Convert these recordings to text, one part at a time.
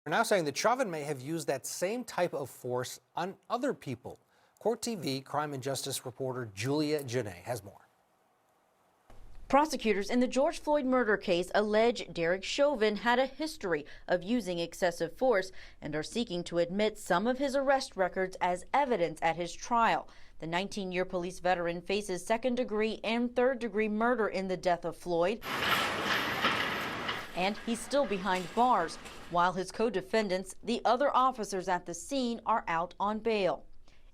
They're now saying that Chauvin may have used that same type of force on other people. Court TV crime and justice reporter Julia Janae has more. Prosecutors in the George Floyd murder case allege Derek Chauvin had a history of using excessive force and are seeking to admit some of his arrest records as evidence at his trial. The 19-year police veteran faces second-degree and third-degree murder in the death of Floyd, and he's still behind bars, while his co-defendants, the other officers at the scene, are out on bail.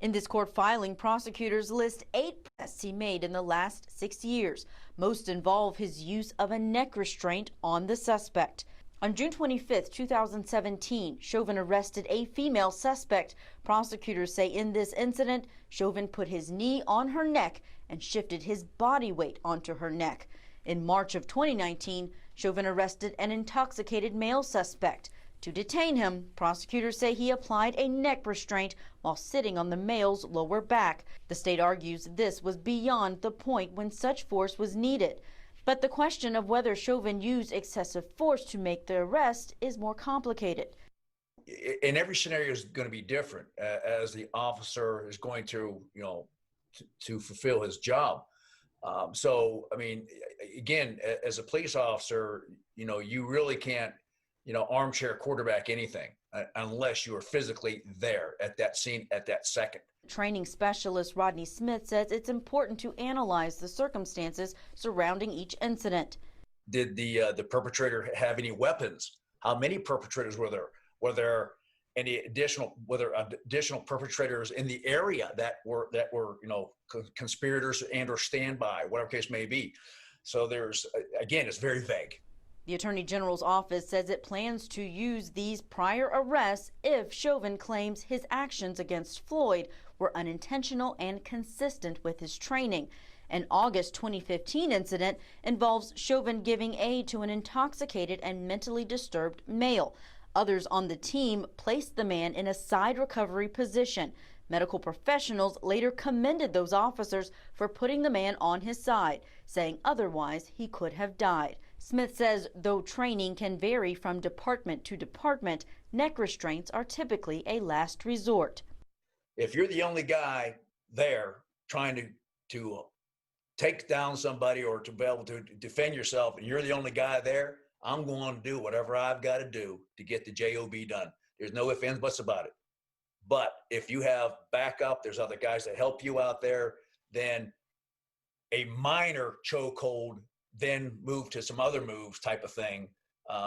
In this court filing, prosecutors list 8 arrests he made in the last 6 years. Most involve his use of a neck restraint on the suspect. On June 25, 2017, Chauvin arrested a female suspect. Prosecutors say in this incident, Chauvin put his knee on her neck and shifted his body weight onto her neck. In March of 2019, Chauvin arrested an intoxicated male suspect. To detain him, prosecutors say he applied a neck restraint while sitting on the male's lower back. The state argues this was beyond the point when such force was needed. But the question of whether Chauvin used excessive force to make the arrest is more complicated. In every scenario is going to be different as the officer is going to, to fulfill his job. So, I mean, again, as a police officer, you really can't, armchair quarterback anything unless you are physically there at that scene at that second. Training specialist Rodney Smith says it's important to analyze the circumstances surrounding each incident. Did the perpetrator have any weapons? How many perpetrators were there? Were there any additional perpetrators in the area that were conspirators and or standby, whatever case may be? So there's, again, it's very vague. The Attorney General's office says it plans to use these prior arrests if Chauvin claims his actions against Floyd were unintentional and consistent with his training. An August 2015 incident involves Chauvin giving aid to an intoxicated and mentally disturbed male. Others on the team placed the man in a side recovery position. Medical professionals later commended those officers for putting the man on his side, saying otherwise he could have died. Smith says though training can vary from department to department, neck restraints are typically a last resort. If you're the only guy there trying to take down somebody or to be able to defend yourself, and you're the only guy there, I'm going to do whatever I've got to do to get the job done. There's no ifs, ands, buts about it. But if you have backup, there's other guys that help you out there, then a minor chokehold, then move to some other moves type of thing,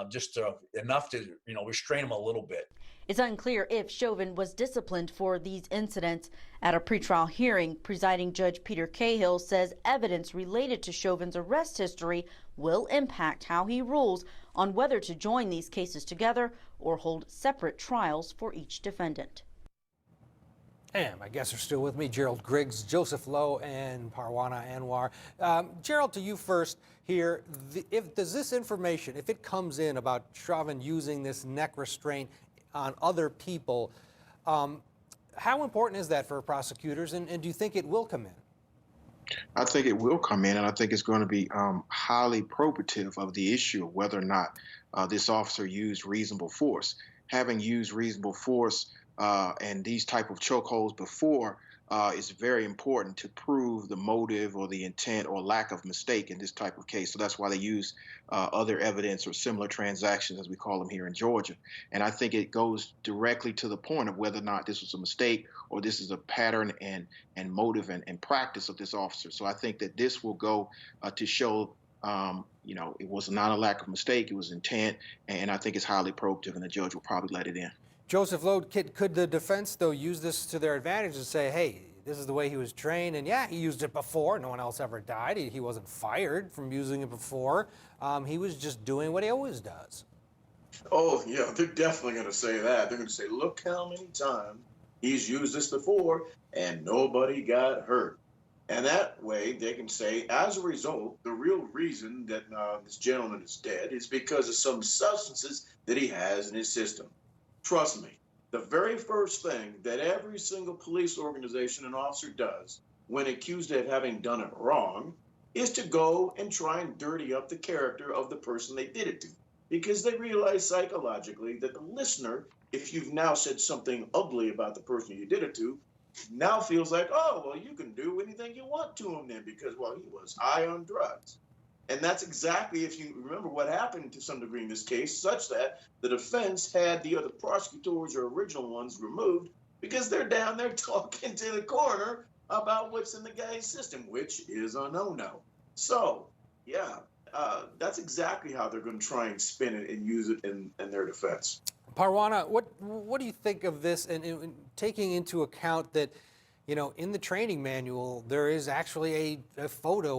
just enough to, restrain them a little bit. It's unclear if Chauvin was disciplined for these incidents. At a pretrial hearing, presiding Judge Peter Cahill says evidence related to Chauvin's arrest history will impact how he rules on whether to join these cases together or hold separate trials for each defendant. And my guests are still with me, Gerald Griggs, Joseph Lowe, and Parwana Anwar. Gerald, to you first here. Does this information, if it comes in about Chauvin using this neck restraint on other people, how important is that for prosecutors, and do you think it will come in? I think it will come in, and I think it's going to be highly probative of the issue of whether or not this officer used reasonable force. Having used reasonable force and these type of chokeholds before is very important to prove the motive or the intent or lack of mistake in this type of case. So that's why they use other evidence or similar transactions, as we call them here in Georgia. And I think it goes directly to the point of whether or not this was a mistake or this is a pattern and motive and practice of this officer. So I think that this will go to show it was not a lack of mistake, it was intent, and I think it's highly probative, and the judge will probably let it in. Joseph Lowe, could the defense, though, use this to their advantage and say, hey, this is the way he was trained, and yeah, he used it before. No one else ever died. He wasn't fired from using it before. He was just doing what he always does. Oh, yeah, they're definitely going to say that. They're going to say, look how many times he's used this before, and nobody got hurt. And that way they can say, as a result, the real reason that this gentleman is dead is because of some substances that he has in his system. Trust me, the very first thing that every single police organization and officer does when accused of having done it wrong is to go and try and dirty up the character of the person they did it to. because they realize psychologically that the listener, if you've now said something ugly about the person you did it to, now feels like, oh, well, you can do anything you want to him then because, well, he was high on drugs. And that's exactly, if you remember what happened to some degree in this case, such that the defense had the other prosecutors or original ones removed because they're down there talking to the coroner about what's in the guy's system, which is a no-no. So, yeah, that's exactly how they're going to try and spin it and use it in their defense. Parwana, what do you think of this, and taking into account that, in the training manual there is actually a photo